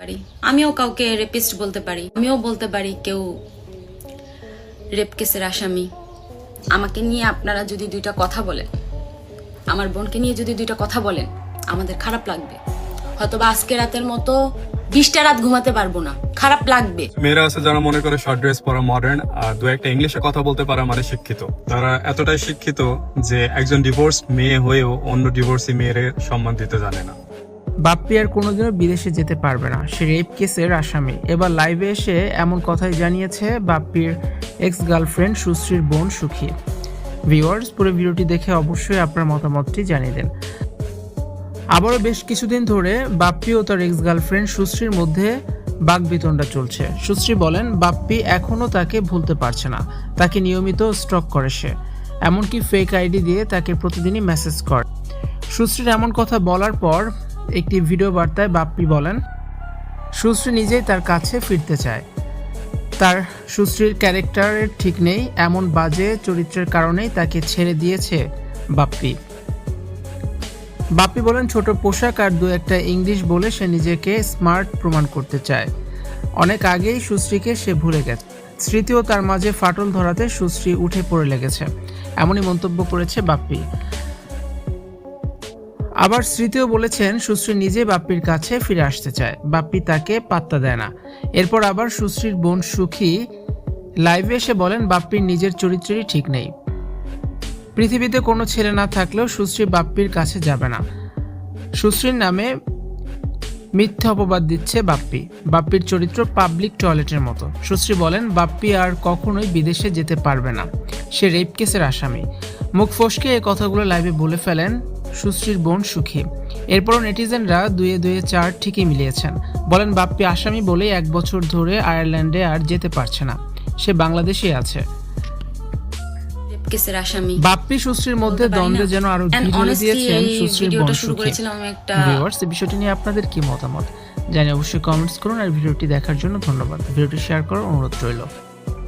পারি, আমিও কাউকে রেপিস্ট বলতে পারি, আমিও বলতে পারি কেউ রেপ কেসের আসামি। আমাকে নিয়ে আপনারা যদি দুইটা কথা বলেন, আমার বোনকে নিয়ে যদি দুইটা কথা বলেন, আমাদের খারাপ লাগবে। হয়তোবা আজকে রাতের মতো 20টা রাত ঘুমাতে পারবো না, খারাপ লাগবে। মেয়েরা আছে যারা মনে করে শর্ট ড্রেস পরা মডার্ন আর দু একটা ইংলিশে কথা বলতে পারে মানে শিক্ষিত। তারা এতটাই শিক্ষিত যে একজন ডিভোর্স মেয়ে হয়েও অন্য ডিভোর্সি মেয়ের সম্মান দিতে জানে না। বাপ্পি আর কোনোদিনও বিদেশে যেতে পারবে না, সে রেপ কেসের আসামি। এবার লাইভে এসে এমন কথাই জানিয়েছে বাপ্পির এক্স গার্লফ্রেন্ড সুশ্রীর বোন সুখী। ভিউয়ার্স, পুরো ভিডিওটি দেখে অবশ্যই আপনার মতামতটি জানিয়ে দেন। আবারও বেশ কিছুদিন ধরে বাপ্পি ও তার এক্স গার্লফ্রেন্ড সুশ্রীর মধ্যে বাকবিতণ্ডা চলছে। সুশ্রী বলেন বাপ্পি এখনও তাকে ভুলতে পারছে না, তাকে নিয়মিত স্টক করে সে, এমনকি ফেক আইডি দিয়ে তাকে প্রতিদিনই মেসেজ করে। সুশ্রীর এমন কথা বলার পর একটি ভিডিও বার্তায় বাপ্পি বলেন সুশ্রী নিজেই তার কাছে ফিরতে চায়, তার সুশ্রীর ক্যারেক্টারের ঠিক নেই, এমন বাজে চরিত্রের কারণেই তাকে ছেড়ে দিয়েছে বাপ্পি। বাপ্পি বলেন ছোট পোশাক আর দু একটা ইংলিশ বলে সে নিজেকে স্মার্ট প্রমাণ করতে চায়। অনেক আগেই সুশ্রীকে সে ভুলে গেছে, স্মৃতিও তার মাঝে ফাটল ধরাতে সুশ্রী উঠে পড়ে লেগেছে, এমনই মন্তব্য করেছে বাপ্পি। আবার স্মৃতিও বলেছেন সুশ্রী নিজে বাপ্পির কাছে ফিরে আসতে চায়, বাপ্পি তাকে পাত্তা দেয় না। এরপর আবার সুশ্রীর বোন সুখী লাইভে এসে বলেন বাপ্পির নিজের চরিত্রেরই ঠিক নেই, পৃথিবীতে কোনো ছেলে না থাকলেও সুশ্রী বাপ্পির কাছে যাবে না। সুশ্রীর নামে মিথ্যা অপবাদ দিচ্ছে বাপ্পি, বাপ্পির চরিত্র পাবলিক টয়লেটের মতো। সুশ্রী বলেন বাপ্পি আর কখনোই বিদেশে যেতে পারবে না, সে রেপ কেসের আসামি। মুখ ফসকে এই কথাগুলো লাইভে বলে ফেলেন সুশ্রীর বোন সুখী। এরপরও নেটিজেনরা দুয়ে দুয়ে চার ঠিকই মিলিয়েছেন, বলেন বাপ্পি আসামি বলেই 1 বছর ধরে আয়ারল্যান্ডে আর যেতে পারছে না, সে বাংলাদেশেই আছে। রেপ কেসের আসামি বাপ্পি সুশ্রীর মধ্যে দ্বন্দ্বে যেন আরো ঘিরে দিয়েছেন সুশ্রীর বোন সুখী। ভিউয়ার্স, এই বিষয়টি নিয়ে আপনাদের কি মতামত জানিয়ে অবশ্যই কমেন্টস করুন, আর ভিডিওটি দেখার জন্য ধন্যবাদ। ভিডিওটি শেয়ার করার অনুরোধ রইল।